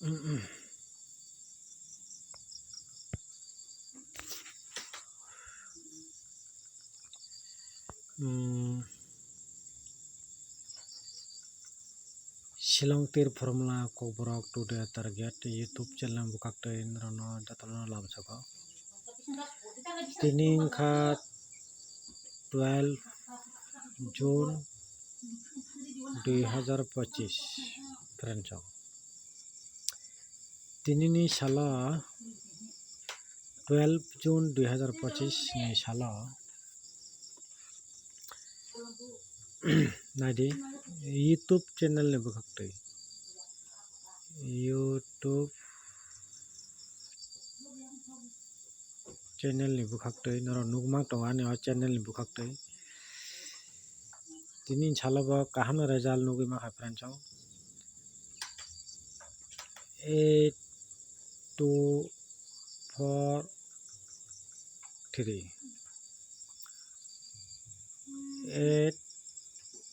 Shillong tir formula koborok today target YouTube channel bukak tain rono datano lam sako. Tining kha 12 June 2025 French. Tinini sala 12 June 2025 ni sala nadi YouTube channel ni bukak tai. YouTube channel ni bukak tai noro nugmak tonga ni channel ni bukak tai. Tinin sala ba kaham result nugi ma friend chong 8 2 4 3 8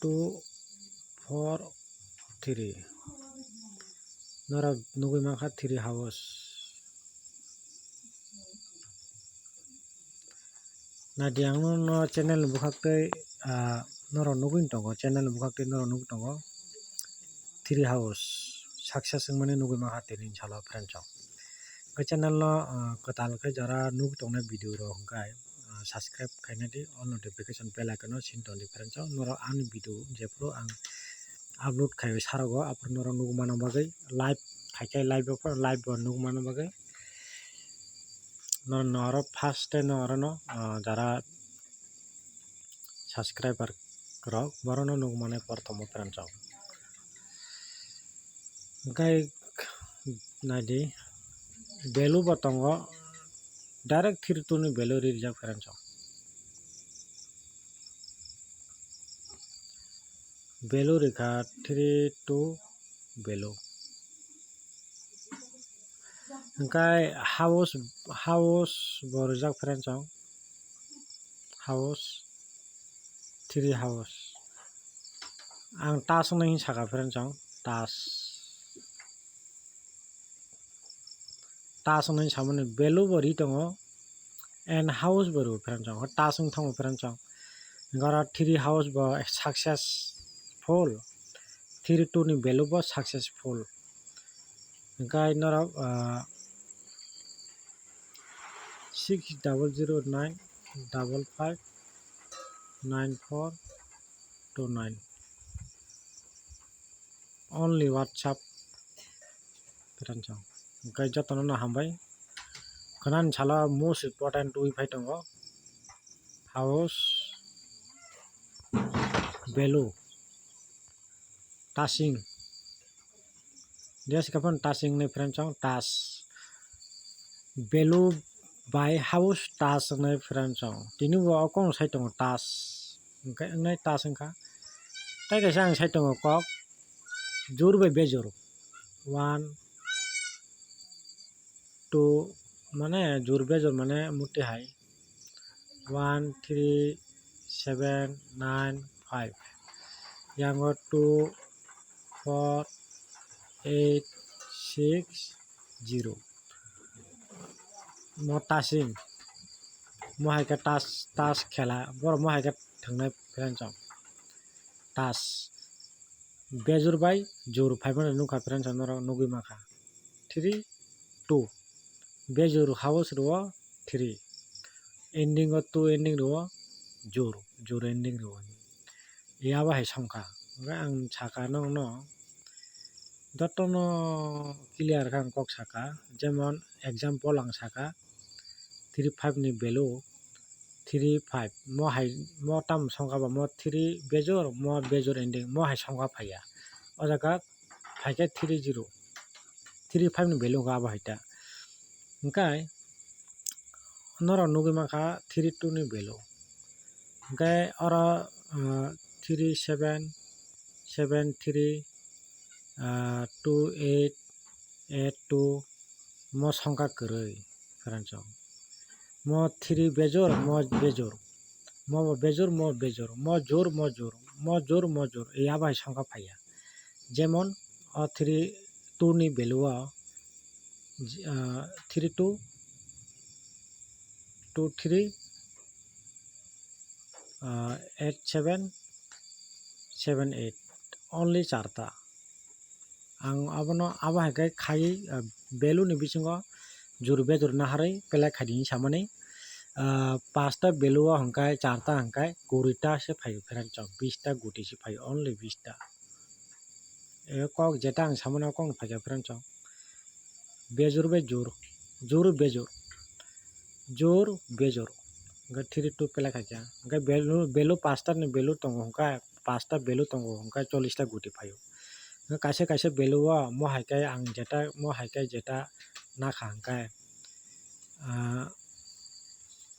2 4 3 nora nugi ma 3 hours na diang no channel bukak tai noro nugin tongo channel bukak tai noro nug tongo 3 hours success mane nugi ma tinin sala friend chong ke channel no katal ke jara nug tongna video ro hongkai subscribe kaina di on notification bell icon no sinton friend chong noro ang video jepro ang upload khai sarago apro noro nug mano bagai live khai live for live nug mano bagai noro first noro no jara subscriber rok borono nug mane porthomo friend chong gai nadi belu batongo direct thirtuni belu rijak friend chong belu rekha 3 2 belu gai house borjak friend chong house 3 house ang tas nahi saka friend chong tas nahi samone belu bori tongo and house boru friend chong tas thong friend chong gara 3 house ba successful 3 2 ni belu ba successful gai nora 6009 55 9429 only WhatsApp friend chong gai jotono na hambai kanan sala most important wifi tongo house belu tasing dia sikapon tasing ni friend chong tas belu by house tas ni friend chong tini wo akong sai tongo tas engkai nai tas engka tai kaisa ang sai tongo kok jur by bejor 1 2 mane jur bejor mane muti hai 1 3 7 9 5 yango 2 4 8 6 0 mo tasing mo hai ka tas khela bor mo hai ka thangnai friend chong tas bejor by jor 500 nuka friend chong noro nugi makha 3 2 bejor house ro 3 ending o 2 ending ro jor ending ro ya ba hai songkha ang saka no jotono clear kang kok saka jemon example ang saka 3 5 ni belu 3 5 mo tam songkha ba mo 3 bejor ending mo hai songkha phaya o jaga phaika 3 0 3 5 ni belu ga ba haita engkai noro nugi makha 3 2 ni belu engkai ora 3 7 7 3 2 8 8 2 mo songkha koroi friend chong mo 3 bejor mo bejor mo jor ya bai songkha phaya jemon o 3 2 ni belu 3223 8778 only charta ang abono abo hakai khai belu ni bisingo jur bejur naharai pelai khadini samani পাঁচটা বেলুয়া হংকায় চারটা হংকায় কুড়িটা সে five ফেরাঞ্চং 20টা গুটি সে five only 20টা এ cock যেটা আং সামনে cock ফাইকা ফেরাঞ্চং বেজুর বেজুর জোর বেজুর জোর বেজুর गा 32 পেলা খাইয়া गा বেলু পাঁচটা নি বেলু তঙ্গ হংকায় পাঁচটা বেলু তঙ্গ হংকায় 40টা গুটি ফাইও কাছে কাছে বেলুয়া মো হাইকায় আং যেটা না খাংকায়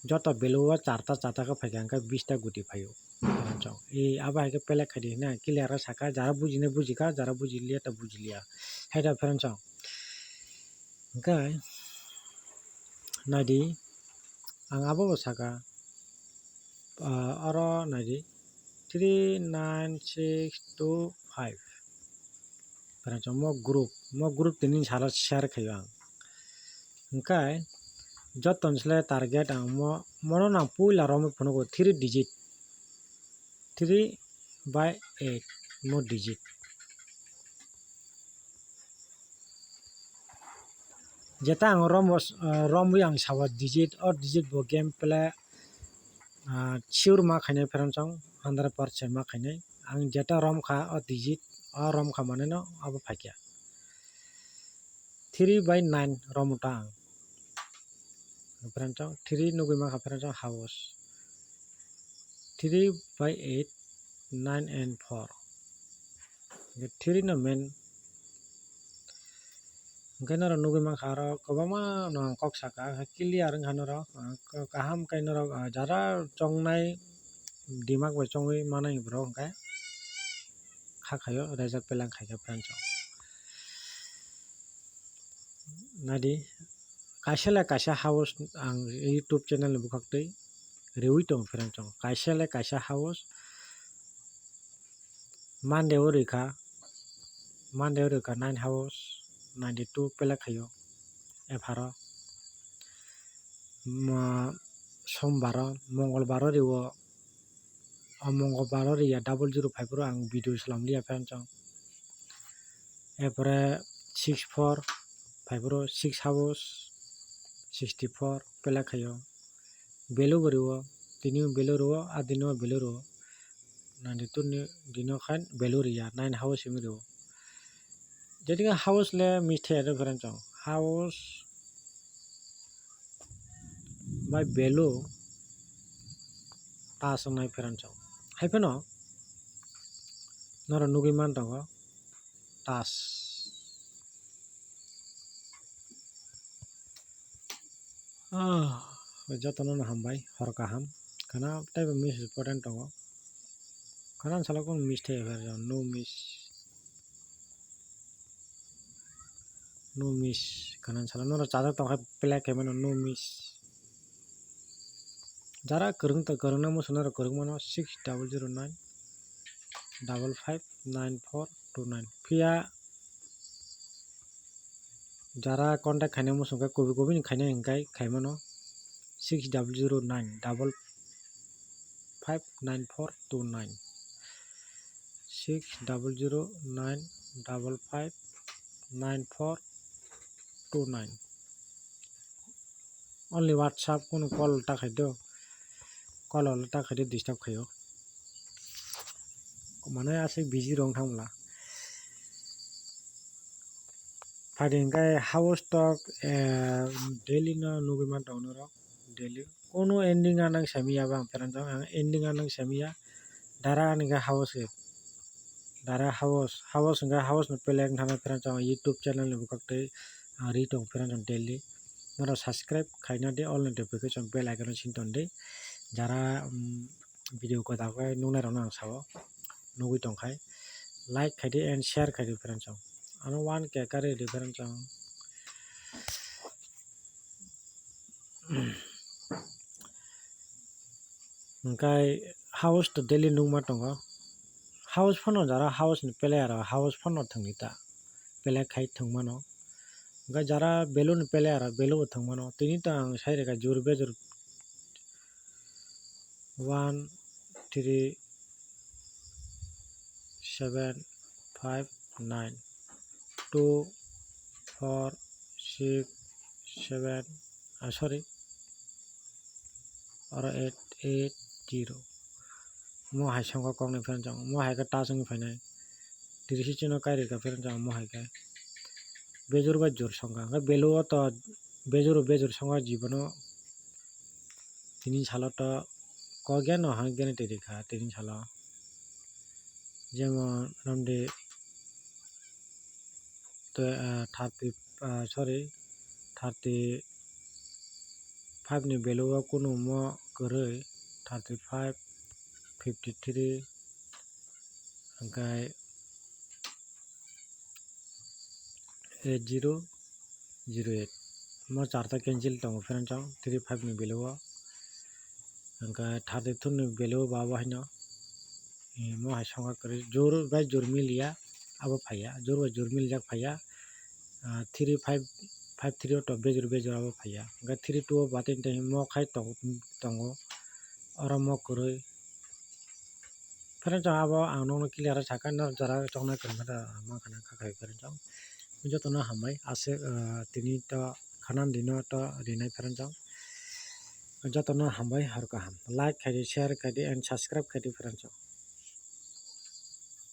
যত বেলুয়া চারটা का फाइका हंका 20টা गुटी फाइयो फरांचौ ए आबा हाइके पेला खाइदि ना क्लियर साका जारा बुजिने बुजिका जारा बुजिलिया ता बुजिलिया हाइदा फरांचौ हंकाय नाइदि आं आबो साका अरो नाइदि 39625 फरांचौ मो ग्रुप तिनि सारा शेयर खाइयो आं हंकाय जतन सले टारगेट आं मनो ना पुला रम फनो 3 डिजिट 3/8 मो डिजिट जेता आं रम आं सावा डिजिट और डिजिट बो गेम प्ले चिउर मा खाइने फेरनचं 100% मा खाइने आं जेता रम खा और डिजिट और रम खा माने न अब फाइकिया 3/9 रमटा आं फेरनचं 3 नुगै मा खा फेरनचं house 3/8 9 and 4 3 no men gainara nugi ma kharo kobama no kok saka clear nghanoro kaham kainoro jara chongnai dimag ba chongui manai bro hangkai khakhayo result pelang khaika prancho nadi kaisa house ang YouTube channel bukaktei rewi tong prancho kaisa house Monday orika 9 house 92 pela khayo efaro sombaro mongolbaro riwo mongolbaro riya 005 ro ang video salam liya pranchong epore 64 ro 6 house 64 pela khayo belu riwo tini belu riwo adino belu riwo 92 ni dino khan belu riya 9 house mi riwo jadi ka house le mithe ado pranchong house by belu tas nai pranchong haipeno noro nugi man tongo tas jotono na hambai horka ham kana type miss important tongo kana salakon miss the no miss kana sala noro chada tonga black emano no miss jara kerung na mo sonara kerung mano 6009 559429 pia jara contact khaine mo songa kobi ni khaine engkai khaimano 6009 559429 6009 559429 only WhatsApp kono call ta khaido call ta khaido disturb khayo mane asik busy rong thamla Fadingkai house talk daily na nugi man taunoro daily kono ending anang samia bang peranjang ending anang samia dara aniga house dara house nga house no peleng thana peranjang YouTube channel ni bukakte ri tong peranjang daily nora subscribe khaina de all notification bell icon sinton de jara video ko dakai nunai rona sawo nugi tong khai like khaide and share khaide peranjang ano one ke kare different chang kai house to daily nungma tongo house phono jara house ni pele ara house phono thangita pele khai thangmano jara belu ni pele ara belu thangmano tini ta ang saire ka jur bejur 1 3 7 5 9 2 4 6 7 sorry or 8 8 0 mo hai sangka kong ni friend jang mo hai ka ta sing phainai tirisi chino kairi ka friend jang mo hai ka bejur ba jur sangka ga belu to bejur sangka jibono tini salo to ko gyan ha gyan tiri kha tini salo jemon ramde to 35 ni belu kuno mo koroi 35 53 angkai 8008 mo charta cancel tong friend chong 35 ni belu angkai 32 ni belu baba hino mo hai songa kori jor bai jor milia abo phaya jor bai jor mil jak phaya 3553 to bejur abo phaya angkai 32 batin te mo khai tongo ora mo koroi friend chong abo ang no clear sakan na jara chong na kermata ma khana khakai friend chong joto na hamai ase tini to khanan dino to rinai friend chong joto na hambai har ka ham like khai share khai and subscribe khai friend chong